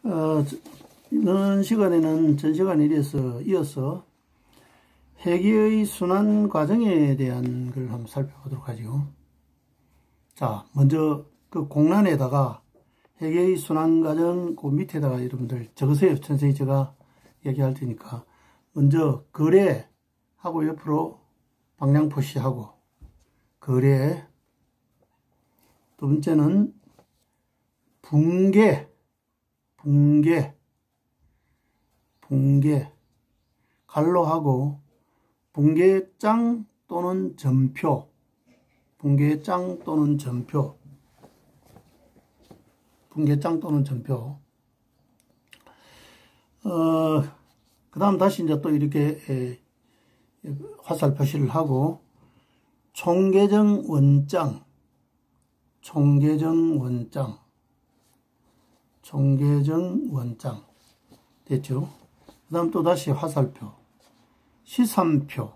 이번 시간에는 전 시간에 이어서 회계의 순환 과정에 대한 걸 한번 살펴보도록 하죠. 자, 먼저 그 공란에다가 회계의 순환 과정 그 밑에다가 여러분들 적으세요. 천천히 제가 얘기할 테니까. 먼저 거래하고 옆으로 방향 표시하고 거래. 두 번째는 붕괴. 갈로하고 붕괴장 또는 전표. 그 다음 다시 이제 또 이렇게 화살 표시를 하고 총계정 원장 됐죠? 그 다음 또 다시 화살표 시산표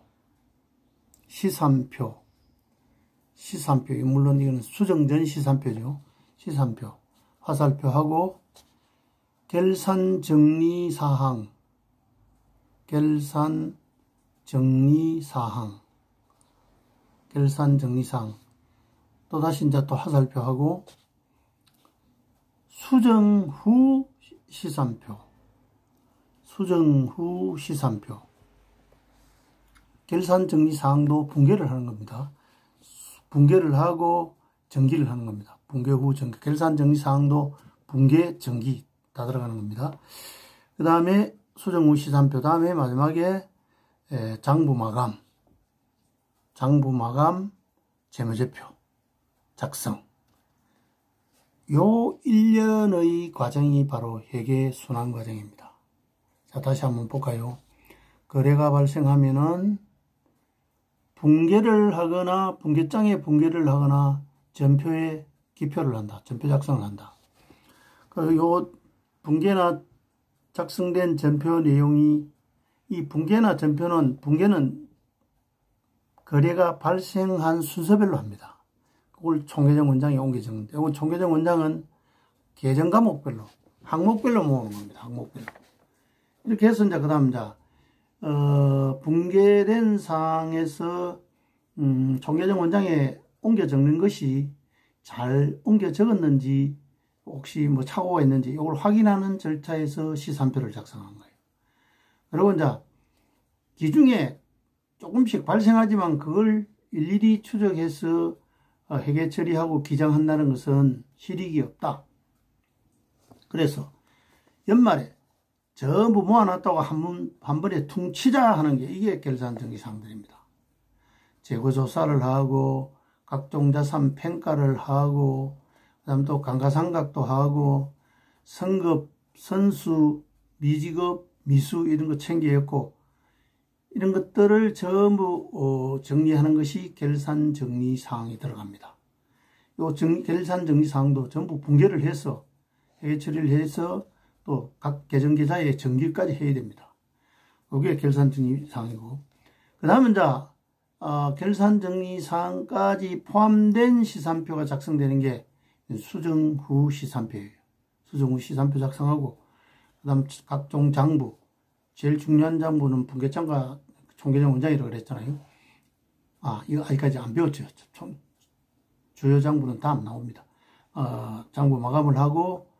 물론 이거는 수정전 시산표죠. 시산표 화살표 하고 결산 정리사항 또 다시 이제 또 화살표 하고 수정 후 시산표 결산 정리 사항도 붕괴를 하는 겁니다. 붕괴를 하고 정기를 하는 겁니다. 붕괴 후 정기, 결산 정리 사항도 붕괴, 정기 다 들어가는 겁니다. 그 다음에 수정 후 시산표, 다음에 마지막에 장부 마감, 재무제표 작성. 요 1년의 과정이 바로 회계 순환 과정입니다. 자, 다시 한번 볼까요? 거래가 발생하면은 붕괴를 하거나 붕괴장에 붕괴를 하거나 전표에 기표를 한다. 전표 작성을 한다. 요 붕괴나 작성된 전표 내용이 이 붕괴는 거래가 발생한 순서별로 합니다. 그걸 총계정 원장에 옮겨 적는데, 이건 총계정 원장은 계정 과목별로, 항목별로 모으는 겁니다. 항목별로. 이렇게 해서 이제 그 다음 이제 붕괴된 사항에서 총계정 원장에 옮겨 적는 것이 잘 옮겨 적었는지 혹시 뭐 착오가 있는지 이걸 확인하는 절차에서 시산표를 작성한 거예요. 그리고 이제 기중에 조금씩 발생하지만 그걸 일일이 추적해서 회계 처리하고 기장한다는 것은 실익이 없다. 그래서 연말에 전부 모아놨다고 한 번에 퉁치자 하는 게 이게 결산정리사항들입니다. 재고조사를 하고 각종 자산 평가를 하고 그다음 또 감가상각도 하고 선급, 선수, 미지급, 미수 이런 거 챙겨였고 이런 것들을 전부 정리하는 것이 결산정리사항이 들어갑니다. 요 결산정리사항도 전부 붕괴를 해서 회계 처리를 해서 또 각 계정계좌에 정기까지 해야 됩니다. 그게 결산정리사항이고 그 다음은 결산정리사항까지 포함된 시산표가 작성되는 게 수정 후 시산표예요. 수정 후 시산표 작성하고 그 다음 각종 장부, 제일 중요한 장부는 붕괴장과 총계정 원장이라고 그랬잖아요. 이거 아직까지 안 배웠죠. 주요 장부는 다음 나옵니다. 장부 마감을 하고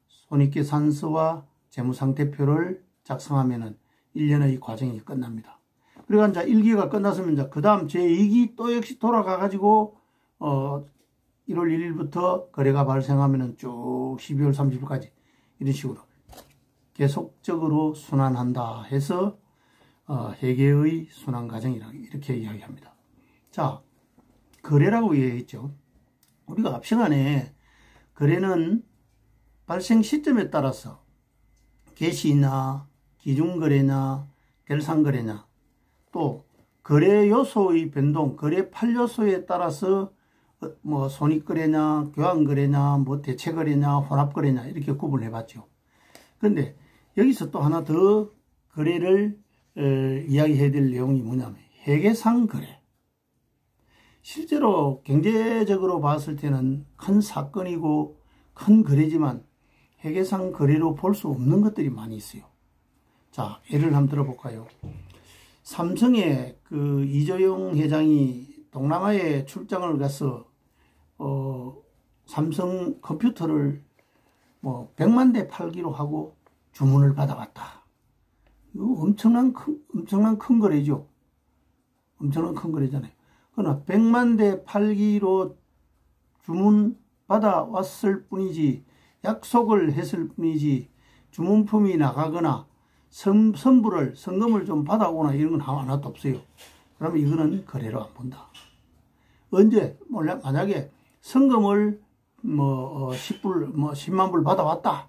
손익계산서와 재무상태표를 작성하면은 1년의 과정이 끝납니다. 그리고 이제 1기가 끝났으면 이제 그 다음 제2기 또 역시 돌아가가지고 1월 1일부터 거래가 발생하면은 쭉 12월 30일까지 이런 식으로 계속적으로 순환한다 해서 회계의 순환 과정이라고 이렇게 이야기합니다. 자, 거래라고 이야기했죠. 우리가 앞 시간에 거래는 발생 시점에 따라서 개시나 기준거래나 결산거래나 또 거래 요소의 변동, 거래 팔 요소에 따라서 뭐 손익거래냐, 교환거래냐, 뭐 대체거래냐, 혼합거래냐 이렇게 구분해 봤죠. 그런데 여기서 또 하나 더 거래를 이야기해야 될 내용이 뭐냐면 회계상 거래. 실제로 경제적으로 봤을 때는 큰 사건이고 큰 거래지만 회계상 거래로 볼 수 없는 것들이 많이 있어요. 자, 예를 한번 들어볼까요? 삼성의 그 이재용 회장이 동남아에 출장을 가서 삼성 컴퓨터를 뭐 100만 대 팔기로 하고 주문을 받아왔다. 이거 엄청난 큰 거래죠. 엄청난 큰 거래잖아요. 그러나 100만 대 팔기로 주문 받아왔을 뿐이지, 약속을 했을 뿐이지, 주문품이 나가거나 선불을, 성금을 좀 받아오나 이런 건 하나도 없어요. 그러면 이거는 거래로 안 본다. 언제, 만약에 성금을 10만 불 받아왔다.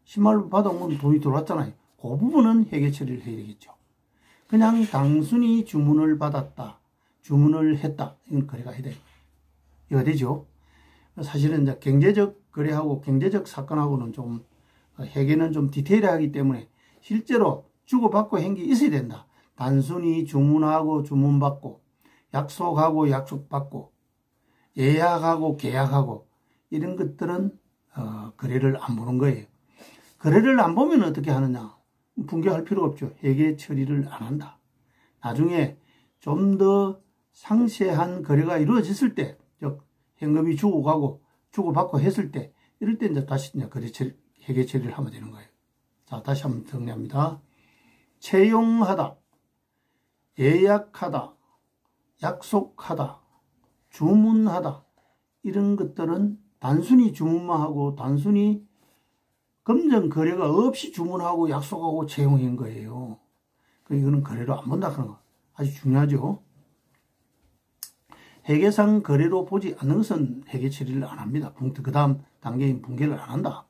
10만 불 받아오면 돈이 들어왔잖아요. 그 부분은 회계 처리를 해야 되겠죠. 그냥 단순히 주문을 받았다. 주문을 했다. 이건 거래가 해야 돼요. 이거 되죠. 사실은 이제 경제적 거래하고 경제적 사건하고는 좀, 회계는 좀 디테일하기 때문에 실제로 주고받고 한 게 있어야 된다. 단순히 주문하고 주문받고, 약속하고 약속받고, 예약하고 계약하고, 이런 것들은, 거래를 안 보는 거예요. 거래를 안 보면 어떻게 하느냐? 붕괴할 필요가 없죠. 회계 처리를 안 한다. 나중에 좀 더 상세한 거래가 이루어졌을 때, 즉, 현금이 주고 가고, 주고받고 했을 때, 이럴 때 이제 다시 이제 회계 처리를 하면 되는 거예요. 자, 다시 한번 정리합니다. 채용하다, 예약하다, 약속하다, 주문하다, 이런 것들은 단순히 주문만 하고 단순히 금전 거래가 없이 주문하고 약속하고 채용한 거예요. 이거는 거래로 안 본다 그런 거 아주 중요하죠. 회계상 거래로 보지 않는 것은 회계 처리를 안 합니다. 그 다음 단계인 붕괴를 안 한다.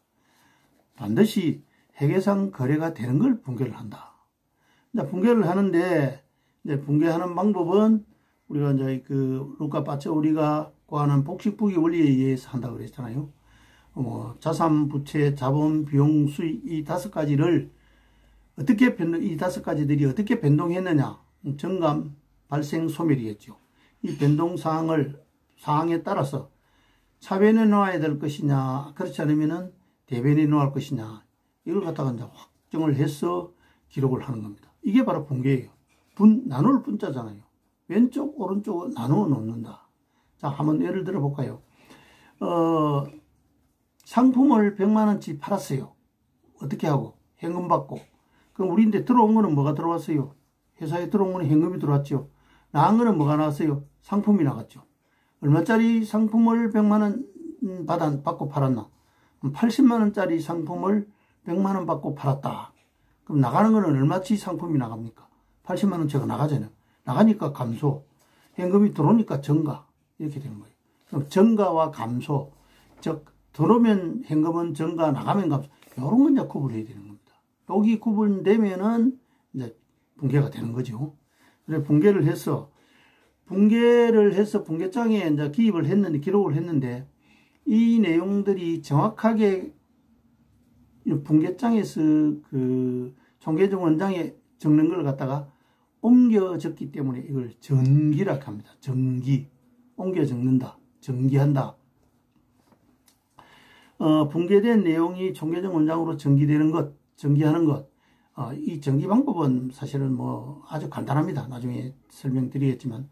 반드시 회계상 거래가 되는 걸 붕괴를 한다. 이제 붕괴를 하는데, 이제 붕괴하는 방법은 우리가 이제 그 루카 파초리가 구하는 복식부기 원리에 의해서 한다고 그랬잖아요. 자산, 부채, 자본, 비용, 수익 이 5가지를 어떻게 이 5가지들이 어떻게 변동했느냐? 정감, 발생, 소멸이겠죠. 이 변동 사항에 따라서 차변에 놓아야 될 것이냐, 그렇지 않으면은 대변에 놓을 것이냐, 이걸 갖다가 이제 확정을 해서 기록을 하는 겁니다. 이게 바로 붕괴예요. 나눌 분자잖아요. 왼쪽, 오른쪽을 나누어 놓는다. 자, 한번 예를 들어 볼까요? 상품을 100만원치 팔았어요. 어떻게 하고? 현금 받고. 그럼 우리인데 들어온 거는 뭐가 들어왔어요? 회사에 들어온 거는 현금이 들어왔죠. 나간 거는 뭐가 나왔어요? 상품이 나갔죠. 얼마짜리 상품을 100만원 받고 팔았나? 80만원짜리 상품을 100만원 받고 팔았다. 그럼 나가는 거는 얼마치 상품이 나갑니까? 80만원치가 나가잖아요. 나가니까 감소. 현금이 들어오니까 증가. 이렇게 되는 거예요. 그럼 증가와 감소. 즉, 들어오면 현금은 증가, 나가면 감소. 이런 건 이제 구분해야 되는 겁니다. 여기 구분되면은 이제 붕괴가 되는 거죠. 그래서 붕괴를 해서 붕괴장에 이제 기록을 했는데, 이 내용들이 정확하게 붕괴장에서 그 총계정 원장에 적는 걸 갖다가 옮겨 적기 때문에 이걸 전기라고 합니다. 전기. 옮겨 적는다. 전기한다. 붕괴된 내용이 총계정 원장으로 전기하는 것. 이 전기 방법은 사실은 뭐 아주 간단합니다. 나중에 설명드리겠지만,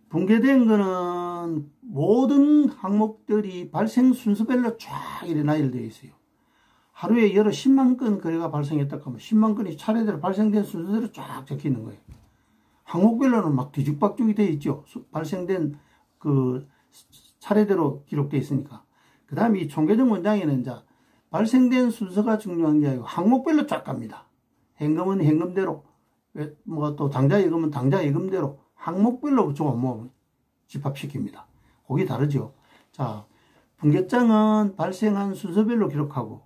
붕괴된 거는 모든 항목들이 발생 순서별로 쫙 이렇게 나열되어 있어요. 하루에 10만 건 거래가 발생했다고 하면 10만 건이 차례대로 발생된 순서대로 쫙 적혀 있는 거예요. 항목별로는 막 뒤죽박죽이 되어 있죠. 발생된 그 차례대로 기록되어 있으니까. 그 다음에 이 총계정 원장에는 이제 발생된 순서가 중요한 게 아니고 항목별로 쫙 갑니다. 현금은 현금대로, 뭐 또 당좌 예금은 당좌 예금대로 항목별로 집합시킵니다. 그게 다르죠. 자, 붕괴장은 발생한 순서별로 기록하고,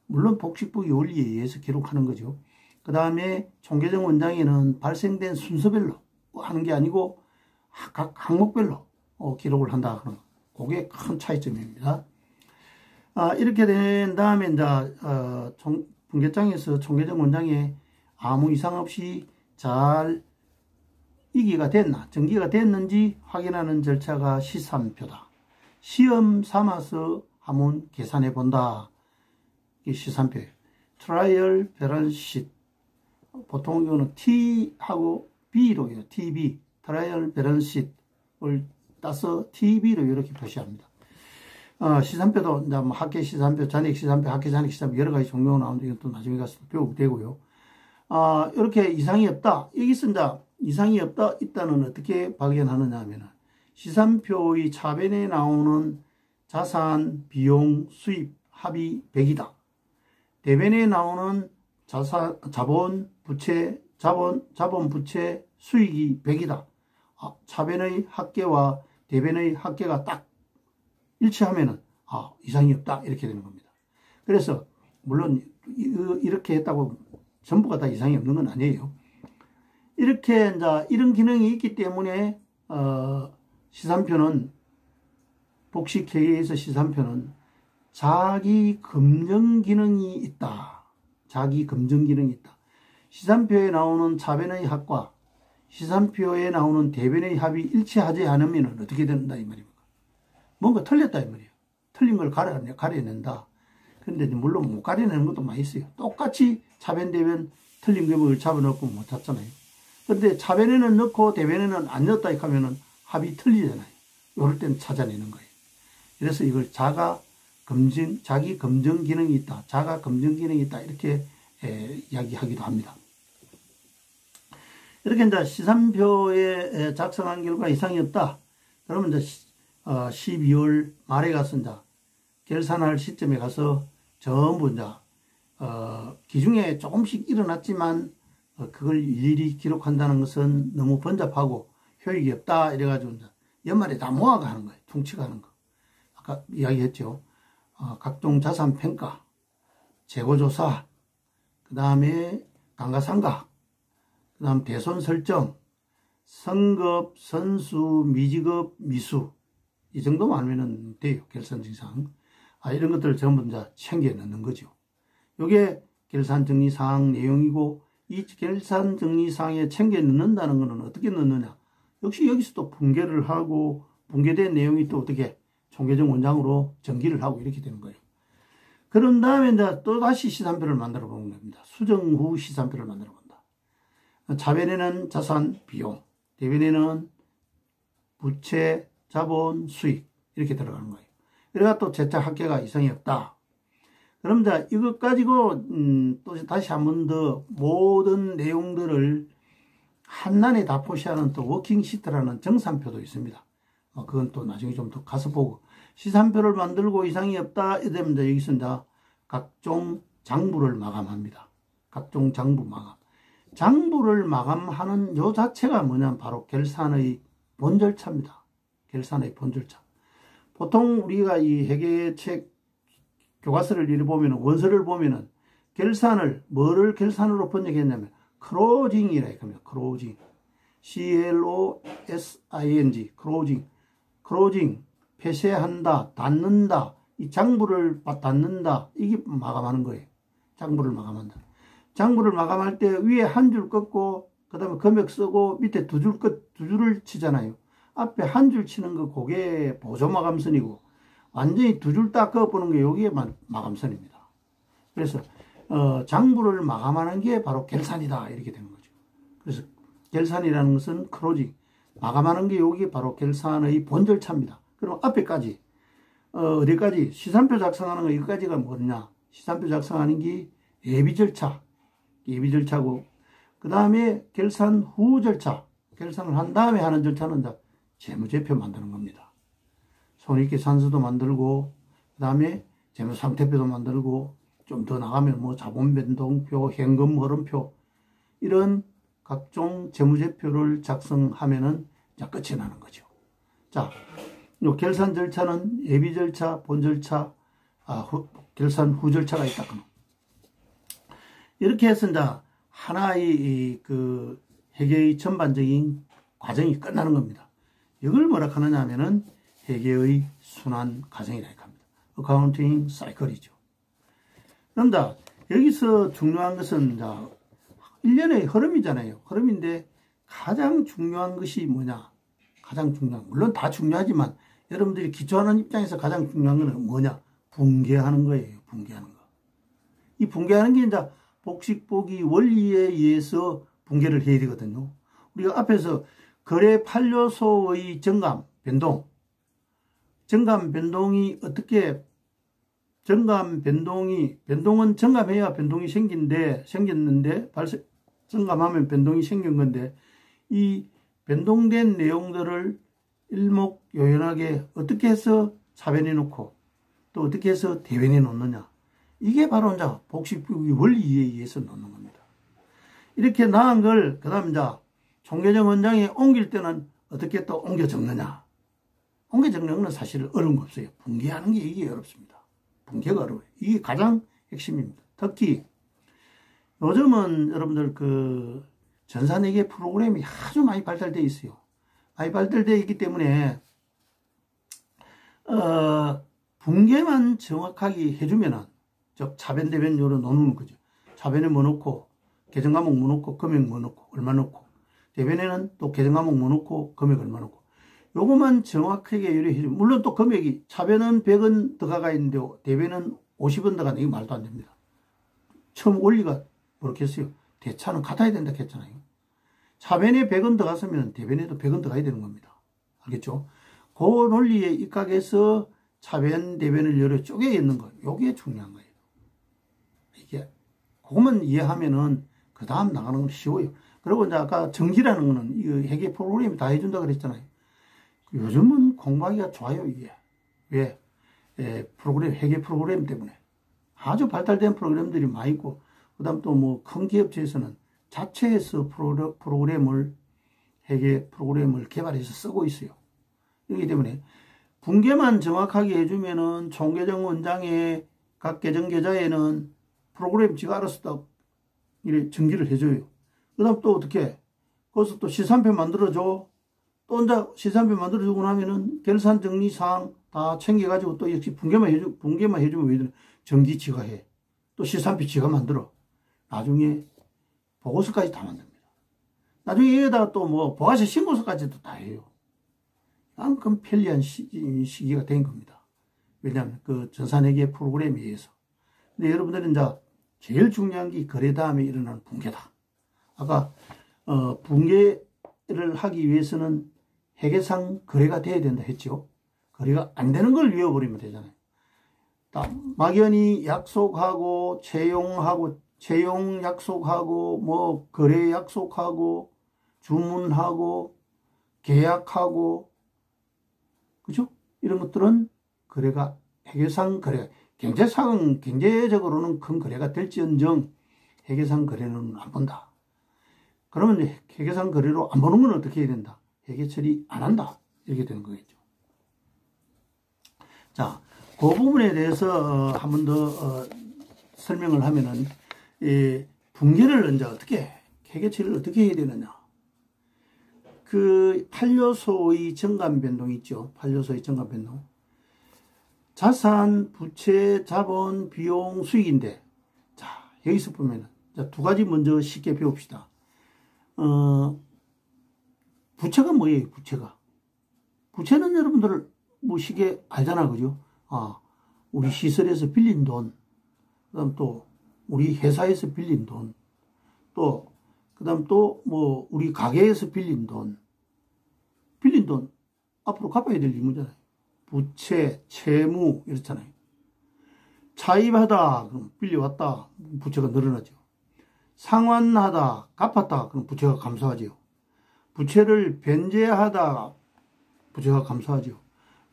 물론 복식부기 원리에 의해서 기록하는 거죠. 그 다음에 총계정 원장에는 발생된 순서별로 하는 게 아니고 각 항목별로 기록을 한다. 그런 거. 그게 큰 차이점입니다. 이렇게 된 다음에 이제 붕괴장에서 총계정 원장에 아무 이상 없이 잘 전기가 됐는지 확인하는 절차가 시산표다. 시험 삼아서 한번 계산해 본다. 이 시산표예요. 트라이얼 밸런스 시트. 보통 경우는 T하고 B로 해요. TB. 트라이얼 밸런스 시트를 따서 TB로 이렇게 표시합니다. 시산표도 이제 뭐 학계 시산표, 잔액 시산표, 학계 잔액 시산표 여러 가지 종류가 나오는데 이건 또 나중에 가서 배우게 되고요. 이렇게 이상이 없다. 여기서 이제 이상이 없다, 있다는 어떻게 발견하느냐 하면은 시산표의 차변에 나오는 자산, 비용, 수입, 합이 100이다. 대변에 나오는 자본, 부채, 자본, 부채, 수익이 100이다. 차변의 합계와 대변의 합계가 딱 일치하면은 이상이 없다 이렇게 되는 겁니다. 그래서 물론 이렇게 했다고 전부가 다 이상이 없는 건 아니에요. 이렇게 이제 이런 기능이 있기 때문에 시산표는 복식회계에서 시산표는 자기 검증 기능이 있다. 자기 검증 기능이 있다. 시산표에 나오는 차변의 합과 시산표에 나오는 대변의 합이 일치하지 않으면 어떻게 된다 이 말입니다. 뭔가 틀렸다 이 말이에요. 틀린 걸 가려낸다. 그런데 물론 못 가려내는 것도 많이 있어요. 똑같이 차변 대변 틀린 경우를 잡아넣고 못 찾잖아요. 그런데 차변에는 넣고 대변에는 안 넣었다 하면은 합이 틀리잖아요. 이럴 때는 찾아내는 거예요. 그래서 이걸 자기 검증 기능이 있다. 자가 검증 기능이 있다. 이렇게 이야기하기도 합니다. 이렇게 이제 시산표에 작성한 결과 이상이 없다. 그러면 이제 12월 말에 가서 이제 결산할 시점에 가서 전부 이제 기중에 조금씩 일어났지만 그걸 일일이 기록한다는 것은 너무 번잡하고 효익이 없다. 이래가지고 이제 연말에 다 모아가 하는 거예요. 퉁치가 하는 거. 아까 이야기했죠. 각종 자산 평가, 재고조사, 그 다음에 감가상각, 그 다음 대손 설정, 선급, 선수, 미지급, 미수. 이 정도만 알면 돼요. 결산증상. 이런 것들을 전부 이제 챙겨 넣는 거죠. 이게 결산정리사항 내용이고, 이 결산정리사항에 챙겨 넣는다는 것은 어떻게 넣느냐. 역시 여기서도 분개를 하고, 분개된 내용이 또 어떻게 총계정 원장으로 전기를 하고 이렇게 되는 거예요. 그런 다음에 이제 또 다시 시산표를 만들어 보는 겁니다. 수정 후 시산표를 만들어 본다. 차변에는 자산, 비용, 대변에는 부채, 자본, 수익 이렇게 들어가는 거예요. 그래가 또 재차 합계가 이상이 없다. 그럼 이제 이것 가지고 또 다시 한 번 더 모든 내용들을 한눈에 다 표시하는 또 워킹 시트라는 정산표도 있습니다. 그건 또 나중에 좀 더 가서 보고 시산표를 만들고 이상이 없다 이러면 이제 여기서 이제 각종 장부를 마감합니다. 각종 장부 마감. 장부를 마감하는 요 자체가 뭐냐면 바로 결산의 본 절차입니다. 결산의 본 절차. 보통 우리가 이 회계책 교과서를 읽어보면 원서를 보면은 결산을 뭐를 결산으로 번역했냐면 클로징이라 합니다. 클로징. CLOSING 클로징. 클로징. 폐쇄한다, 닫는다, 이 장부를 닫는다, 이게 마감하는 거예요. 장부를 마감한다. 장부를 마감할 때 위에 한 줄 긋고, 그 다음에 금액 쓰고, 밑에 두 줄을 치잖아요. 앞에 한 줄 치는 거, 그게 보조마감선이고, 완전히 두 줄 딱 그어보는 게 여기에 마감선입니다. 그래서, 장부를 마감하는 게 바로 결산이다, 이렇게 되는 거죠. 그래서 결산이라는 것은 클로징. 마감하는 게 여기 바로 결산의 본 절차입니다. 그럼 앞에까지 어디까지 시산표 작성하는 거 여기까지가 뭐냐? 시산표 작성하는 게 예비 절차고 그 다음에 결산 후 절차, 결산을 한 다음에 하는 절차는 이제 재무제표 만드는 겁니다. 손익계산서도 만들고 그 다음에 재무상태표도 만들고 좀 더 나가면 뭐 자본변동표, 현금 흐름표 이런 각종 재무제표를 작성하면은 이제 끝이 나는 거죠. 자. 요 결산 절차는 예비 절차, 본 절차, 결산 후 절차가 있다. 이렇게 해서 이제 하나의 그 회계의 전반적인 과정이 끝나는 겁니다. 이걸 뭐라 하느냐 하면은 회계의 순환 과정이라 합니다. 어카운팅 사이클이죠. 그런데 여기서 중요한 것은 이제 1년의 흐름이잖아요. 흐름인데 가장 중요한 것이 뭐냐? 가장 중요한, 물론 다 중요하지만 여러분들이 기초하는 입장에서 가장 중요한 건 뭐냐? 분개하는 거예요. 분개하는 거. 이 붕괴하는 게 이제 복식보기 원리에 의해서 붕괴를 해야 되거든요. 우리가 앞에서 거래 판료소의 정감, 변동. 정감 변동이 어떻게, 변동은 정감해야 변동이 생겼는데, 정감하면 변동이 생긴 건데, 이 변동된 내용들을 일목요연하게 어떻게 해서 차변해 놓고, 또 어떻게 해서 대변해 놓느냐. 이게 바로 이제 복식보기 원리에 의해서 놓는 겁니다. 이렇게 나은 걸, 그 다음 이제 총계정 원장에 옮길 때는 어떻게 또 옮겨 적느냐. 옮겨 적는 건 사실 어려운 거 없어요. 붕괴하는 게 이게 어렵습니다. 붕괴가 어려워요. 이게 가장 핵심입니다. 특히 요즘은 여러분들 그 전산회계 프로그램이 아주 많이 발달되어 있어요. 많이 발달되어 있기 때문에 붕괴만 정확하게 해주면은, 즉 차변 대변료로 놓는 거죠. 차변에 뭐 넣고, 계정 과목 뭐 넣고, 금액 뭐 넣고, 얼마 넣고, 대변에는 또 계정 과목 뭐 넣고, 금액 얼마 넣고, 요것만 정확하게 요리해주면, 물론 또 금액이 차변은 100원 들어가 있는데 대변은 50원 들어가는 게 말도 안 됩니다. 처음 원리가 그렇겠어요. 대차는 같아야 된다 했잖아요. 차변에 100원 들어갔으면 대변에도 100원 들어가야 되는 겁니다. 알겠죠? 그 논리에 입각해서 차변, 대변을 여러 쪼개 있는 거, 요게 중요한 거예요. 이게, 그것만 이해하면은, 그 다음 나가는 건 쉬워요. 그리고 이제 아까 정지라는 거는, 이 회계 프로그램이 다 해준다 그랬잖아요. 요즘은 공부하기가 좋아요, 이게. 왜? 회계 프로그램 때문에. 아주 발달된 프로그램들이 많이 있고, 그 다음 또 뭐 큰 기업체에서는 자체에서 회계 프로그램을 개발해서 쓰고 있어요. 그렇기 때문에 붕괴만 정확하게 해주면은 총계정 원장의 각 계정 계좌에는 프로그램 지가 알아서 딱 이렇게 전기를 해줘요. 그 다음 또 어떻게? 거기서 또 시산표 만들어줘. 또 이제 시산표 만들어주고 나면은 결산 정리 사항 다 챙겨가지고 또 역시 붕괴만 해주면 왜 되나? 전기 지가 해. 또 시산표 지가 만들어. 나중에 보고서까지 다 만듭니다. 나중에 여기다가 또 뭐 부가세 신고서까지도 다 해요. 그만큼 편리한 시기가 된 겁니다. 왜냐하면 그 전산회계 프로그램에 의해서. 근데 여러분들은 이제 제일 중요한 게 거래 다음에 일어나는 붕괴다. 아까 붕괴를 하기 위해서는 회계상 거래가 돼야 된다 했죠. 거래가 안 되는 걸 외워버리면 되잖아요. 막연히 약속하고 채용 약속하고 뭐 거래 약속하고 주문하고 계약하고, 그죠? 이런 것들은 거래가, 회계상 거래, 경제적으로는 큰 거래가 될지언정 회계상 거래는 안 본다. 그러면 이제 회계상 거래로 안 보는 건 어떻게 해야 된다? 회계 처리 안 한다. 이렇게 되는 거겠죠. 자, 그 부분에 대해서 한 번 더 설명을 하면은, 붕괴를 이제 어떻게, 회계 처리를 어떻게 해야 되느냐. 그 판료소의 정감 변동 있죠. 판료소의 정감 변동. 자산, 부채, 자본, 비용, 수익인데, 자, 여기서 보면은, 자, 두 가지 먼저 쉽게 배웁시다. 부채가 뭐예요, 부채가? 부채는 여러분들 뭐 쉽게 알잖아, 그죠? 우리 시설에서 빌린 돈, 그 다음 또, 우리 회사에서 빌린 돈, 또, 그 다음 또, 뭐, 우리 가게에서 빌린 돈, 앞으로 갚아야 될 의무잖아요. 부채, 채무, 이렇잖아요. 차입하다, 그럼 빌려왔다, 부채가 늘어나죠. 상환하다, 갚았다, 그럼 부채가 감소하죠. 부채를 변제하다, 부채가 감소하죠.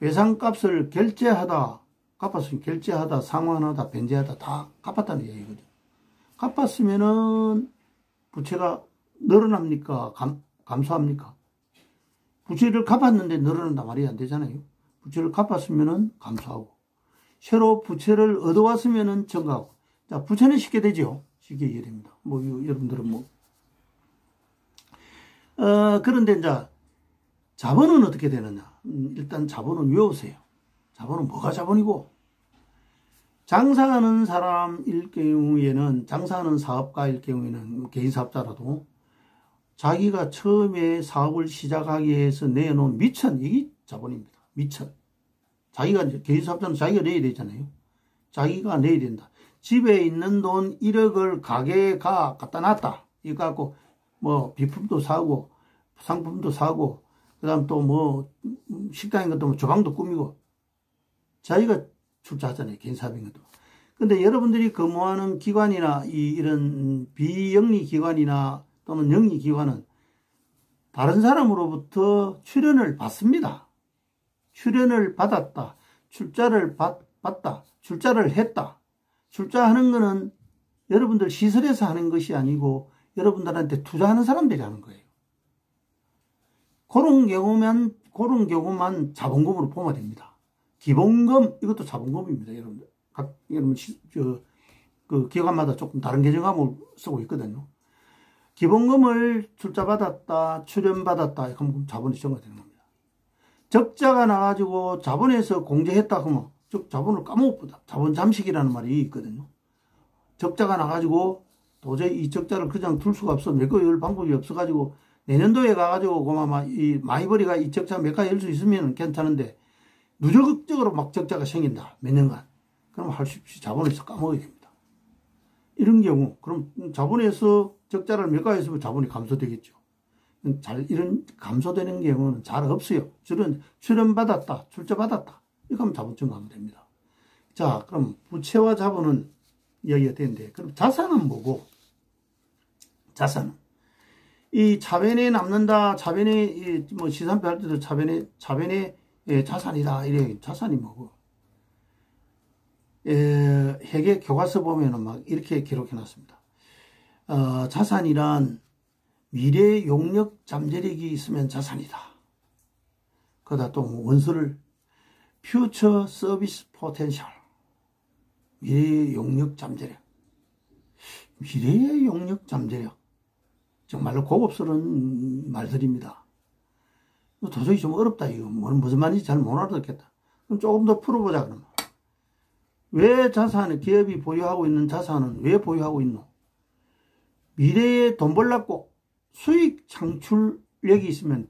외상값을 결제하다, 갚았으면 결제하다, 상환하다, 변제하다 다 갚았다는 얘기거든요. 갚았으면은 부채가 늘어납니까? 감소합니까? 부채를 갚았는데 늘어난다 말이 안 되잖아요. 부채를 갚았으면은 감소하고, 새로 부채를 얻어왔으면은 증가하고. 자, 부채는 쉽게 되죠. 쉽게 이해됩니다. 뭐, 여러분들은 뭐. 그런데 이제, 자본은 어떻게 되느냐. 일단 자본은 외우세요. 자본은 뭐가 자본이고, 장사하는 사람일 경우에는, 장사하는 사업가일 경우에는, 개인 사업자라도, 자기가 처음에 사업을 시작하기 위해서 내놓은 미천, 이게 자본입니다. 미천. 자기가, 개인 사업자는 자기가 내야 되잖아요. 자기가 내야 된다. 집에 있는 돈 1억을 가게에 갖다 놨다. 이거 갖고 뭐 비품도 사고 상품도 사고 그다음 또 뭐 식당인 것도 뭐 주방도 꾸미고 자기가 출자하잖아요. 개인 사업인 것도. 근데 여러분들이 근무하는 기관이나 이런 비영리 기관이나 또는 영리 기관은 다른 사람으로부터 출연을 받습니다. 출연을 받았다. 출자를 받다. 출자를 했다. 출자하는 거는 여러분들 시설에서 하는 것이 아니고 여러분들한테 투자하는 사람들이 하는 거예요. 그런 경우만 자본금으로 보면 됩니다. 기본금, 이것도 자본금입니다. 여러분, 그 기관마다 조금 다른 계정감을 쓰고 있거든요. 기본금을 출자받았다, 출연받았다, 그럼 자본이 증가되는 겁니다. 적자가 나가지고 자본에서 공제했다 하면, 즉, 자본을 까먹었다. 자본 잠식이라는 말이 있거든요. 적자가 나가지고 도저히 이 적자를 그냥 둘 수가 없어. 메꿔 열 방법이 없어가지고 내년도에 가가지고 이 마이버리가 이 적자 메꿔 열 수 있으면 괜찮은데 누적적으로 막 적자가 생긴다. 몇 년간. 그럼 할 수 없이 자본에서 까먹어야 됩니다. 이런 경우, 그럼 자본에서 적자를 메꿔했으면 자본이 감소되겠죠. 이런 감소되는 경우는 잘 없어요. 출연받았다, 출자받았다. 이거 하면 자본 증가하면 됩니다. 자, 그럼 부채와 자본은 이야기가 되는데, 그럼 자산은 뭐고? 자산은 이 차변에 남는다, 차변에 뭐 시산표 할 때도 차변에 자산이다. 이래 자산이 뭐고? 회계 교과서 보면은 막 이렇게 기록해 놨습니다. 자산이란 미래 용역 잠재력이 있으면 자산이다. 그러다 또 원서를 Future Service Potential. 미래의 용역 잠재력. 미래의 용역 잠재력. 정말로 고급스러운 말들입니다. 도저히 좀 어렵다, 이거. 무슨 말인지 잘 못 알아듣겠다. 그럼 조금 더 풀어보자, 그러면. 왜 기업이 보유하고 있는 자산은 왜 보유하고 있노? 미래에 돈 벌라고 수익 창출력이 있으면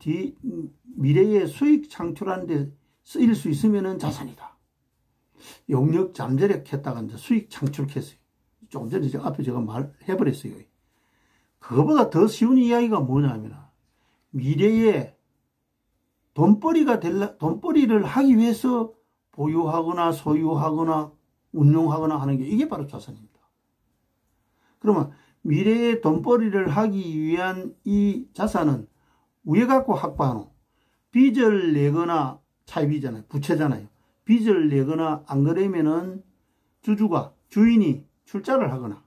미래에 수익 창출하는 데 쓰일 수 있으면 자산이다. 용역 잠재력 했다가 이제 수익 창출했어요. 조금 전에 앞에 제가 말해버렸어요. 그거보다 더 쉬운 이야기가 뭐냐면 미래에 돈벌이를 하기 위해서 보유하거나 소유하거나 운용하거나 하는 게 이게 바로 자산입니다. 그러면 미래에 돈벌이를 하기 위한 이 자산은 왜 갖고 확보하노? 빚을 내거나 차입이잖아요. 부채잖아요. 빚을 내거나 안 그러면은 주인이 출자를 하거나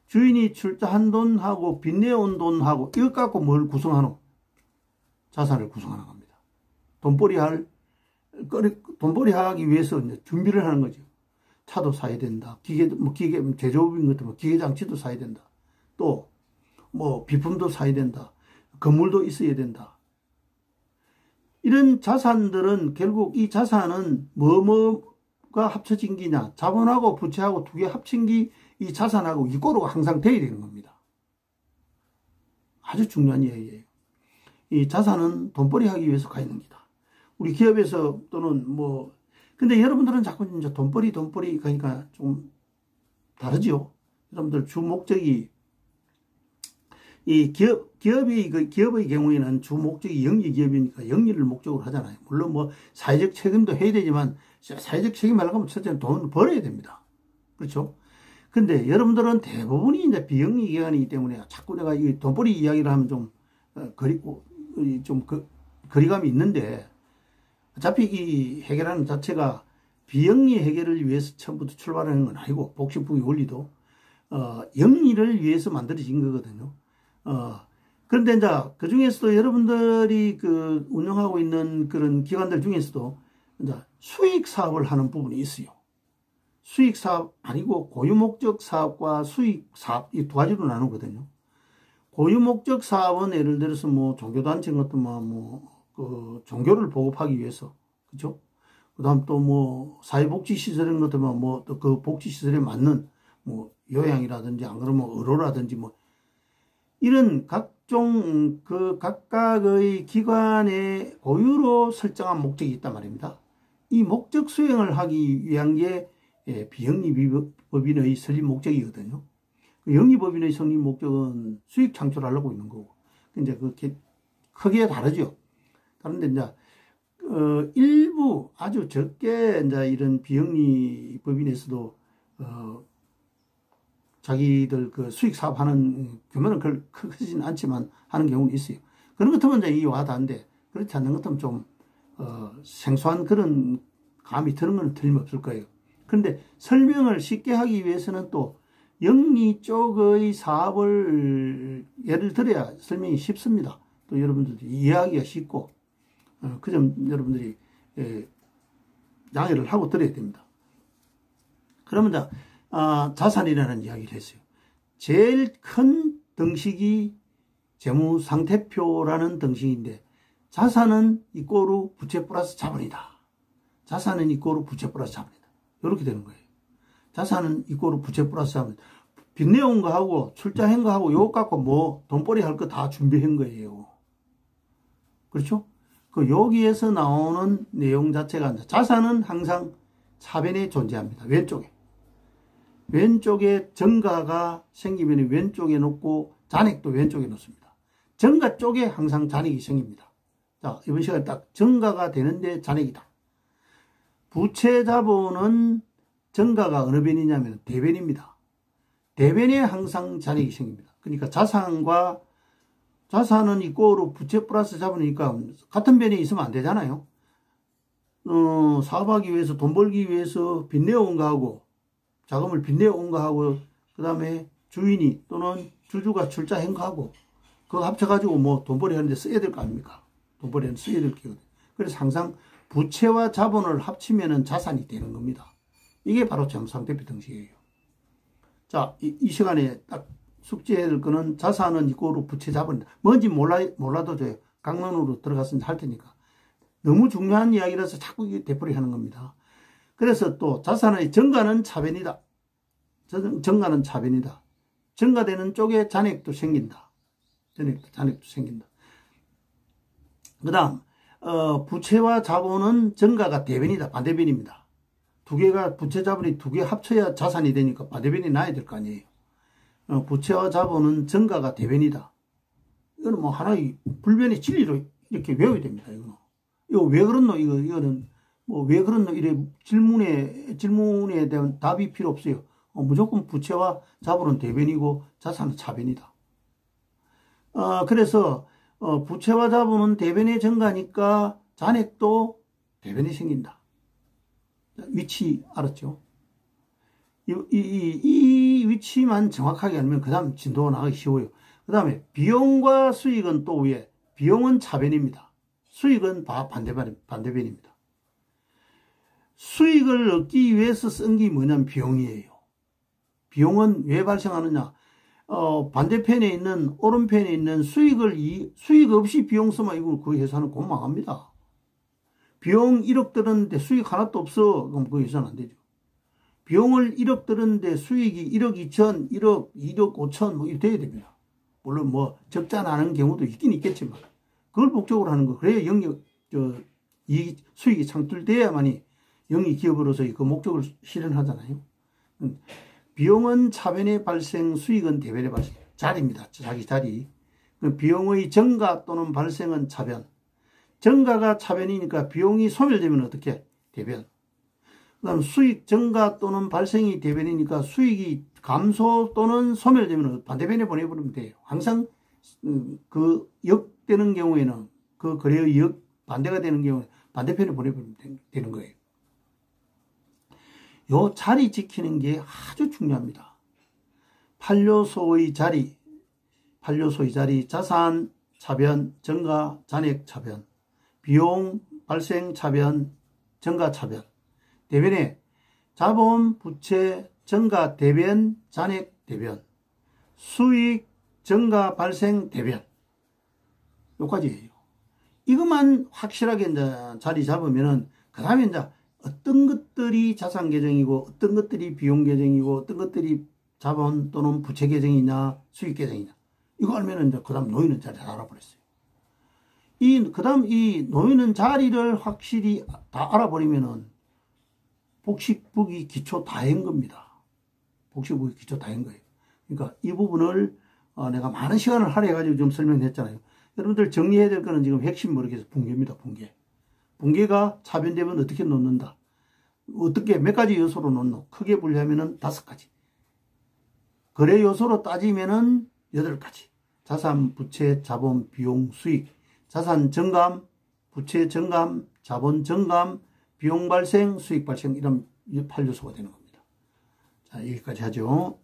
주인이 출자한 돈하고 빚내온 돈하고 이것 갖고 뭘 구성하노? 자산을 구성하는 겁니다. 돈벌이 하기 위해서 이제 준비를 하는 거죠. 차도 사야 된다. 기계 제조업인 것도 기계장치도 사야 된다. 또 뭐 비품도 사야 된다. 건물도 있어야 된다. 이런 자산들은 결국 이 자산은 뭐가 합쳐진 기냐? 자본하고 부채하고 두 개 합친 게 이 자산하고 이꼬르가 항상 돼야 되는 겁니다. 아주 중요한 이야기예요. 이 자산은 돈벌이 하기 위해서 가 있는 기다. 우리 기업에서 또는 근데 여러분들은 자꾸 이제 돈벌이 그러니까 좀 다르죠. 여러분들 주 목적이 이 기업의 경우에는 주 목적이 영리 기업이니까 영리를 목적으로 하잖아요. 물론 사회적 책임도 해야 되지만 사회적 책임 하려고 하면 첫째는 돈을 벌어야 됩니다. 그렇죠? 근데 여러분들은 대부분이 이제 비영리 기관이기 때문에 자꾸 내가 이 돈벌이 이야기를 하면 좀 거리감이 있는데 어차피 이 해결하는 자체가 비영리 해결을 위해서 처음부터 출발하는 건 아니고 복식부의 원리도 영리를 위해서 만들어진 거거든요. 그런데 이제 그 중에서도 여러분들이 운영하고 있는 그런 기관들 중에서도 이제 수익 사업을 하는 부분이 있어요. 수익 사업 아니고 고유 목적 사업과 수익 사업 이 두 가지로 나누거든요. 고유 목적 사업은 예를 들어서 종교단체 같은 종교를 보급하기 위해서, 그죠? 그 다음 또 사회복지시설인 것도 그 복지시설에 맞는 요양이라든지 안 그러면 의료라든지 이런 각종 각각의 기관의 고유로 설정한 목적이 있단 말입니다. 이 목적 수행을 하기 위한 게 비영리법인의 설립 목적이거든요. 영리법인의 성립 목적은 수익 창출하려고 있는 거고, 이제 그렇게 크게 다르죠. 다른데 이제 일부 아주 적게 이제 이런 비영리법인에서도 자기들 그 수익 사업하는 규모는 크지는 않지만 하는 경우는 있어요. 그런 것 같으면 이제 이 와닿는데 그렇지 않는 것 같으면 좀 생소한 그런 감이 드는 건 틀림없을 거예요. 그런데 설명을 쉽게 하기 위해서는 또 영리 쪽의 사업을 예를 들어야 설명이 쉽습니다. 또 여러분들이 이해하기가 쉽고 그 점 여러분들이 양해를 하고 들어야 됩니다. 그러면 이제 자산이라는 이야기를 했어요. 제일 큰 등식이 재무상태표라는 등식인데 자산은 이꼬르 부채 플러스 자본이다. 자산은 이꼬르 부채 플러스 자본이다. 이렇게 되는 거예요. 자산은 이꼬르 부채 플러스 자본. 빚내온 거하고 출자한 거하고 요거 갖고 뭐 돈벌이 할 거 다 준비한 거예요. 그렇죠? 그 여기에서 나오는 내용 자체가 자산은 항상 차변에 존재합니다. 왼쪽에 정가가 생기면 왼쪽에 놓고 잔액도 왼쪽에 놓습니다. 정가 쪽에 항상 잔액이 생깁니다. 자, 이번 시간에 딱 정가가 되는데 잔액이다. 부채 자본은 정가가 어느 변이냐면 대변입니다. 대변에 항상 잔액이 생깁니다. 그러니까 자산은 이꼬르 부채 플러스 자본이니까 같은 변에 있으면 안 되잖아요. 사업하기 위해서 돈 벌기 위해서 빚내온 거하고 자금을 빚내온 거하고 그 다음에 주인이 또는 주주가 출자한 거하고 그거 합쳐가지고 뭐 돈벌이 하는데 써야 될 거 아닙니까? 돈벌이 하는데 써야 될 거거든요. 그래서 항상 부채와 자본을 합치면은 자산이 되는 겁니다. 이게 바로 재무상태표 등식이에요. 자, 이 시간에 딱 숙지해야 될 거는 자산은 이꼬르 부채 자본이다. 뭔지 몰라도 돼요. 강론으로 들어가서 할 테니까. 너무 중요한 이야기라서 자꾸 되풀이 하는 겁니다. 그래서 또 자산의 정가는 차변이다. 정가는 차변이다. 정가되는 쪽에 잔액도 생긴다. 잔액도 생긴다. 그 다음, 부채와 자본은 정가가 대변이다. 반대변입니다. 두 개가 부채 자본이 두 개 합쳐야 자산이 되니까 반대변이 나야 될 거 아니에요. 부채와 자본은 정가가 대변이다. 이거는 뭐 하나의 불변의 진리로 이렇게 외워야 됩니다. 이거 왜 그렇노? 이거는 뭐 왜 그렇노? 이래 질문에 대한 답이 필요 없어요. 무조건 부채와 자본은 대변이고 자산은 차변이다. 그래서 부채와 자본은 대변의 정가니까 잔액도 대변이 생긴다. 위치 알았죠? 이 위치만 정확하게 알면 그 다음 진도가 나가기 쉬워요. 그 다음에 비용과 수익은 또 위에 비용은 차변입니다. 수익은 반대변입니다. 수익을 얻기 위해서 쓴 게 뭐냐면 비용이에요. 비용은 왜 발생하느냐? 반대편에 있는 오른편에 있는 수익 없이 비용 쓰면 이거 그 회사는 곧 망합니다. 비용 1억 들었는데 수익 하나도 없어. 그럼 그 회사는 안 되죠. 비용을 1억 들었는데 수익이 1억 2천, 1억, 2억 5천 뭐 이렇게 돼야 됩니다. 물론 뭐 적자 나는 경우도 있긴 있겠지만 그걸 목적으로 하는 거. 그래야 수익이 창출돼야만이 영리 기업으로서의 그 목적을 실현하잖아요. 비용은 차변의 발생, 수익은 대변의 발생. 자리입니다. 자기 자리. 비용의 정가 또는 발생은 차변. 정가가 차변이니까 비용이 소멸되면 어떻게? 대변. 그 다음 수익 정가 또는 발생이 대변이니까 수익이 감소 또는 소멸되면 반대변에 보내버리면 돼요. 항상 그 역되는 경우에는 그 거래의 역 반대가 되는 경우에 반대편에 보내버리면 되는 거예요. 요 자리 지키는 게 아주 중요합니다. 8요소의 자리, 자산 차변, 정가 잔액 차변, 비용 발생 차변, 정가 차변, 대변에 자본, 부채, 정가 대변, 잔액 대변, 수익, 정가 발생 대변. 요까지예요. 이것만 확실하게 이제 자리 잡으면은 그 다음에 이제 어떤 것들이 자산 계정이고 어떤 것들이 비용 계정이고 어떤 것들이 자본 또는 부채 계정이냐 수익 계정이냐 이거 알면은 이제 그 다음 놓이는 자리를 알아버렸어요. 그 다음 이 놓이는 자리를 확실히 다 알아버리면은 복식북이 기초 다인 겁니다. 복식북이 기초 다인 거예요. 그러니까 이 부분을 내가 많은 시간을 할애해가지고 좀 설명했잖아요. 여러분들 정리해야 될 거는 지금 핵심 모르겠어요. 붕괴입니다. 붕괴. 붕괴가 차변되면 어떻게 놓는다. 어떻게 몇 가지 요소로 놓노. 크게 분류하면은 5가지. 거래 요소로 따지면은 8가지. 자산, 부채, 자본, 비용, 수익. 자산 정감, 부채 정감, 자본 정감, 비용 발생, 수익 발생 이런 8요소가 되는 겁니다. 자, 여기까지 하죠.